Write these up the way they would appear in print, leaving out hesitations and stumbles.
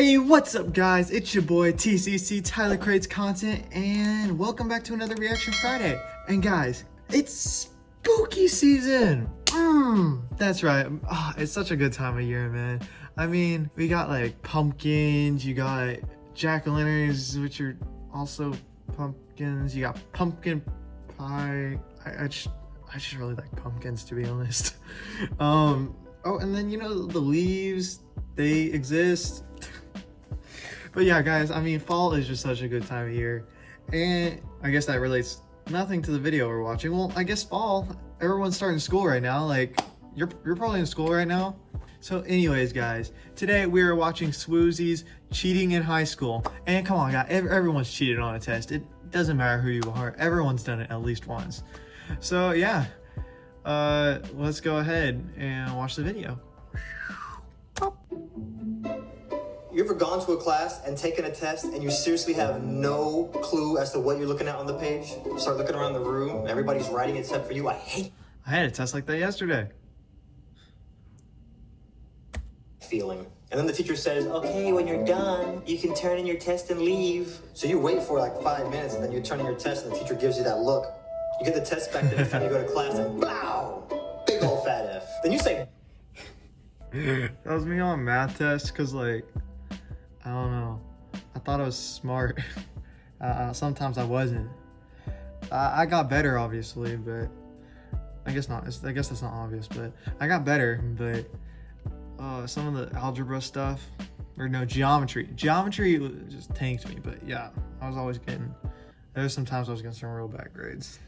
Hey, what's up guys? It's your boy TCC, Tyler Creates Content, and welcome back to another Reaction Friday. And guys, it's spooky season! That's right. It's such a good time of year, man. I mean, we got like pumpkins, you got jack-o'-lanterns, which are also pumpkins, you got pumpkin pie. I just really like pumpkins, to be honest. Oh, and then, you know, the leaves, they exist. But yeah, guys, I mean, fall is just such a good time of year. And I guess that relates nothing to the video we're watching. Well, I guess fall, everyone's starting school right now. Like, you're probably in school right now. So anyways, guys, today we are watching SWOOZIE'S Cheating in High School. And come on, guys, everyone's cheated on a test. It doesn't matter who you are. Everyone's done it at least once. So yeah, let's go ahead and watch the video. You ever gone to a class and taken a test and you seriously have no clue as to what you're looking at on the page? You start looking around the room, everybody's writing except for you. I had a test like that yesterday. Feeling. And then the teacher says, okay, when you're done, you can turn in your test and leave. So you wait for like 5 minutes and then you turn in your test and the teacher gives you that look. You get the test back the next time you go to class and blow, big old fat F. Then you say, that was me on a math test because like, I don't know. I thought I was smart. Sometimes I wasn't. I got better, obviously, but I guess not. I guess that's not obvious, but I got better. But some of the algebra stuff, or no, geometry. Geometry just tanked me. But yeah, I was always getting. There were some times I was getting some real bad grades.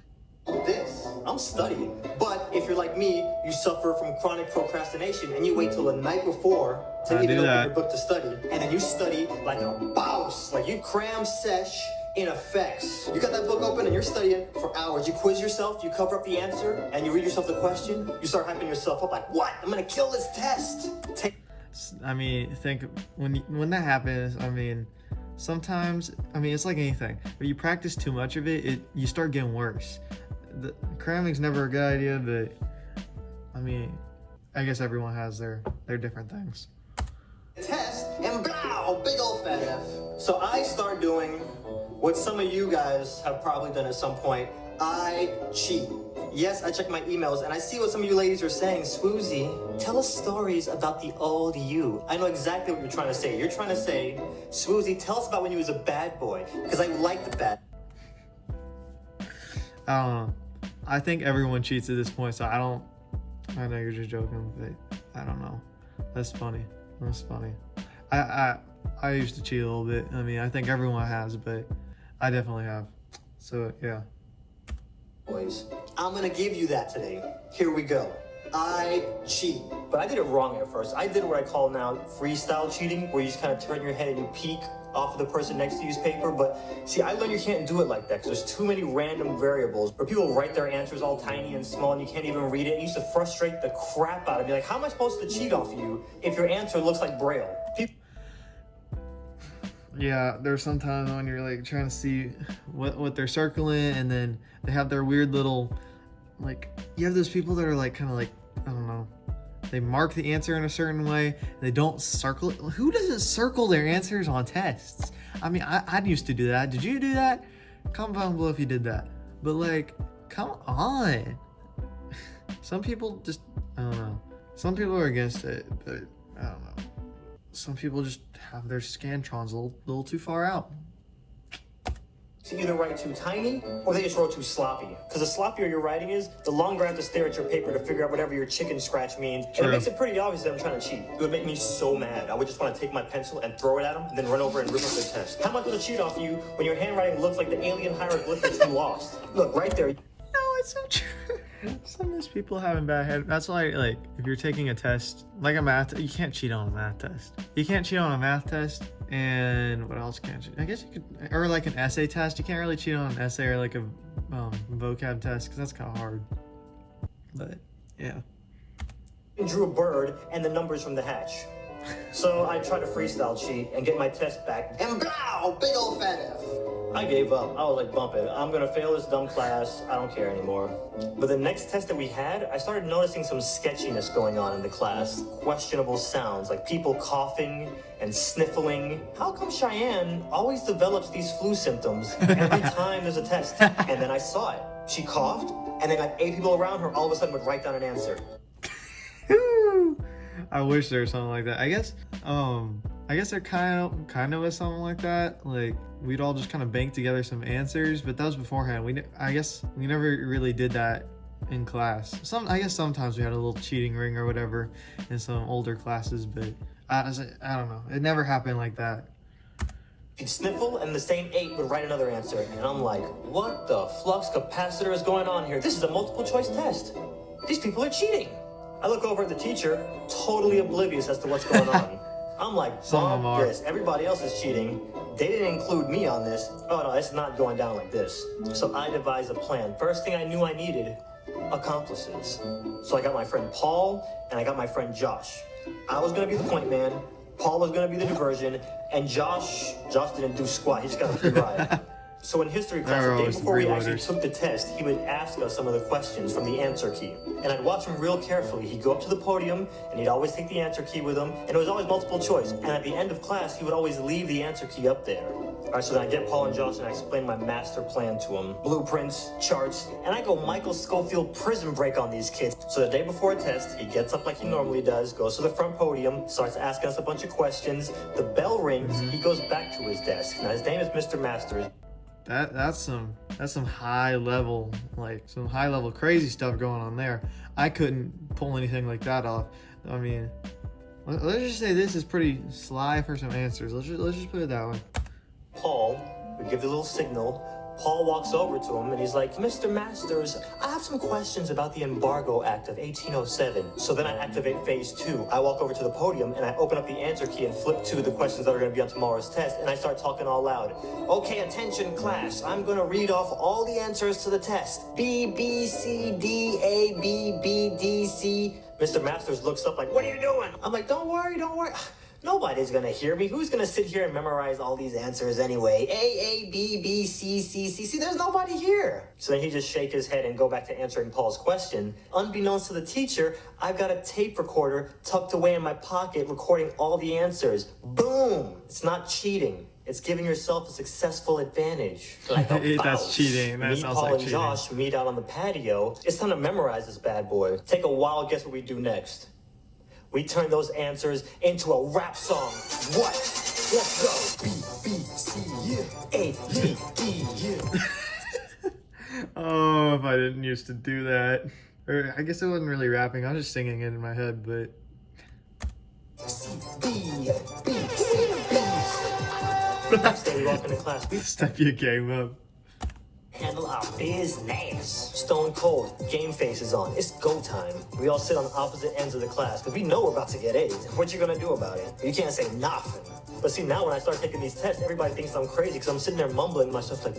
This, I'm studying. But if you're like me, you suffer from chronic procrastination and you wait till the night before to even open your book to study. And then you study like a boss, like you cram sesh in effects. You got that book open and you're studying for hours. You quiz yourself, you cover up the answer, and you read yourself the question. You start hyping yourself up like, what? I'm gonna kill this test. I mean, think when that happens, I mean, sometimes, I mean, it's like anything. If you practice too much of it, you start getting worse. Cramming's never a good idea, but I mean, I guess everyone has their different things. Test and blow, big old fat F. So I start doing what some of you guys have probably done at some point. I cheat. Yes, I check my emails and I see what some of you ladies are saying. SWOOZIE, tell us stories about the old you. I know exactly what you're trying to say. You're trying to say, SWOOZIE, tell us about when you was a bad boy, because I like the bad. I don't know. I think everyone cheats at this point, so I know you're just joking, but I don't know. That's funny. That's funny. I used to cheat a little bit. I mean, I think everyone has, but I definitely have. So yeah. Boys, I'm gonna give you that today. Here we go. I cheat. But I did it wrong at first. I did what I call now freestyle cheating, where you just kind of turn your head and you peek off of the person next to you's paper. But see, I learned you can't do it like that because there's too many random variables where people write their answers all tiny and small and you can't even read it. It used to frustrate the crap out of me. Like, how am I supposed to cheat off you if your answer looks like Braille? Yeah, there's sometimes when you're like trying to see what they're circling, and then they have their weird little, like, you have those people that are like kind of like, I don't know, they mark the answer in a certain way, they don't circle it. Who doesn't circle their answers on tests? I mean, I used to do that. Did you do that? Comment down below if you did that. But like, come on. Some people just, I don't know. Some people are against it, but I don't know. Some people just have their scantrons a little too far out. To either write too tiny or they just wrote too sloppy. Because the sloppier your writing is, the longer I have to stare at your paper to figure out whatever your chicken scratch means. True. And it makes it pretty obvious that I'm trying to cheat. It would make me so mad. I would just want to take my pencil and throw it at them and then run over and rip up their test. How am I supposed to cheat off you when your handwriting looks like the alien hieroglyphics from Lost? Look, right there. No, it's so true. Some of these people having bad head. That's why, like, if you're taking a test, like a math, you can't cheat on a math test. You can't cheat on a math test, and what else can't you? I guess you could, or like an essay test. You can't really cheat on an essay or like a vocab test because that's kind of hard. But yeah. I drew a bird and the numbers from the hatch. So I try to freestyle cheat and get my test back. And blow, big old fat F. I gave up. I was like, bump it. I'm gonna fail this dumb class. I don't care anymore. But the next test that we had, I started noticing some sketchiness going on in the class. Questionable sounds, like people coughing and sniffling. How come Cheyenne always develops these flu symptoms every time there's a test? And then I saw it. She coughed, and then like 8 people around her all of a sudden would write down an answer. I wish there was something like that. I guess there kind of was something like that. Like we'd all just kind of bank together some answers, but that was beforehand. I guess we never really did that in class. I guess sometimes we had a little cheating ring or whatever in some older classes, but I don't know. It never happened like that. She'd sniffle, and the same 8 would write another answer. And I'm like, what the flux capacitor is going on here? This is a multiple choice test. These people are cheating. I look over at the teacher, totally oblivious as to what's going on. I'm like, bump this. Everybody else is cheating. They didn't include me on this. Oh no, it's not going down like this. So I devised a plan. First thing I knew I needed, accomplices. So I got my friend Paul, and I got my friend Josh. I was gonna be the point man, Paul was gonna be the diversion, and Josh didn't do squat, he just got a free ride. So in history class, the day before we actually took the test, he would ask us some of the questions from the answer key. And I'd watch him real carefully. He'd go up to the podium, and he'd always take the answer key with him, and it was always multiple choice. And at the end of class, he would always leave the answer key up there. All right, so then I get Paul and Josh, and I explain my master plan to them. Blueprints, charts, and I go Michael Scofield prison break on these kids. So the day before a test, he gets up like he normally does, goes to the front podium, starts asking us a bunch of questions. The bell rings, he goes back to his desk. Now, his name is Mr. Masters. That's some high level crazy stuff going on there. I couldn't pull anything like that off. I mean, let's just say this is pretty sly for some answers. Let's just put it that way. Paul, we give the little signal. Paul walks over to him and he's like, Mr. Masters, I have some questions about the Embargo Act of 1807. So then I activate phase 2. I walk over to the podium and I open up the answer key and flip to the questions that are going to be on tomorrow's test, and I start talking all loud. Okay, attention class, I'm going to read off all the answers to the test. B, B, C, D, A, B, B, D, C. Mr. Masters looks up like, what are you doing? I'm like, don't worry. Nobody's gonna hear me. Who's gonna sit here and memorize all these answers anyway? A, B, B, C, C, C, C. There's nobody here. So then he just shake his head and go back to answering Paul's question. Unbeknownst to the teacher, I've got a tape recorder tucked away in my pocket recording all the answers. Boom! It's not cheating. It's giving yourself a successful advantage. Like that's cheating. That sounds like cheating. Paul and Josh meet out on the patio. It's time to memorize this bad boy. Take a wild guess what we do next. We turn those answers into a rap song. What? Let's go. B, B, C, yeah. A, B, D, yeah. Oh, if I didn't used to do that. Or I guess it wasn't really rapping. I was just singing it in my head, but... C, B, B, C, B. Next day we walk into class. Step your game up. Handle our business. Stone cold, game face is on. It's go time. We all sit on opposite ends of the class because we know we're about to get A's. What you gonna do about it? You can't say nothing. But see, now when I start taking these tests, everybody thinks I'm crazy because I'm sitting there mumbling to myself like,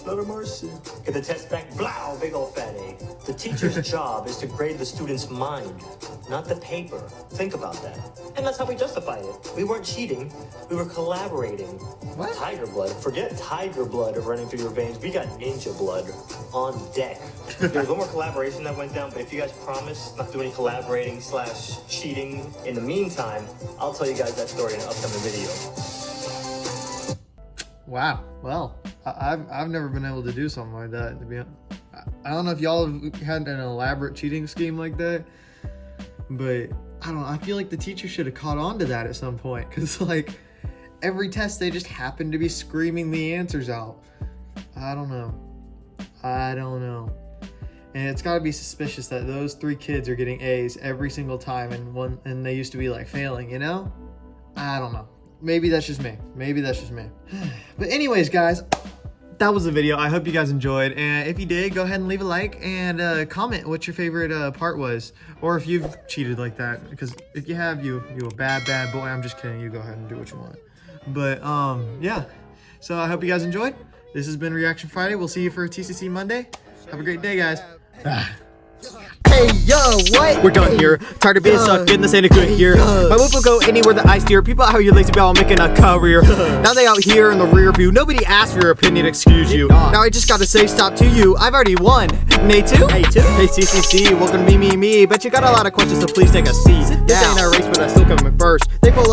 Lord of mercy. Get the test back, blow, big old fat A. The teacher's job is to grade the student's mind, not the paper. Think about that. And that's how we justified it. We weren't cheating, we were collaborating. What? Tiger blood. Forget tiger blood running through your veins. We got ninja blood on deck. There's one more collaboration that went down, but if you guys promise not to do any collaborating / cheating in the meantime, I'll tell you guys that story in an upcoming video. Wow. Well, I've never been able to do something like that, to be honest. I don't know if y'all have had an elaborate cheating scheme like that, but I don't know. I feel like the teacher should have caught on to that at some point, because like every test they just happened to be screaming the answers out. I don't know. And it's got to be suspicious that those 3 kids are getting A's every single time, and they used to be like failing, you know? I don't know. Maybe that's just me. But anyways, guys, that was the video. I hope you guys enjoyed. And if you did, go ahead and leave a like and comment what your favorite part was, or if you've cheated like that. Because if you have, you a bad boy. I'm just kidding. You go ahead and do what you want. But yeah. So I hope you guys enjoyed. This has been Reaction Friday. We'll see you for TCC Monday. Have a great day, guys. Hey, yo, what? We're done here. Tired of being stuck in this ain't a good year. My move will go anywhere that I steer. People out here lazy about making a career. Now they out here in the rear view. Nobody asked for your opinion, excuse you. Now I just gotta say stop to you. I've already won. Nay two? Hey TCC, welcome to me. Bet you got a lot of questions, so please take a seat. This ain't a race, but I still come in first. They pull up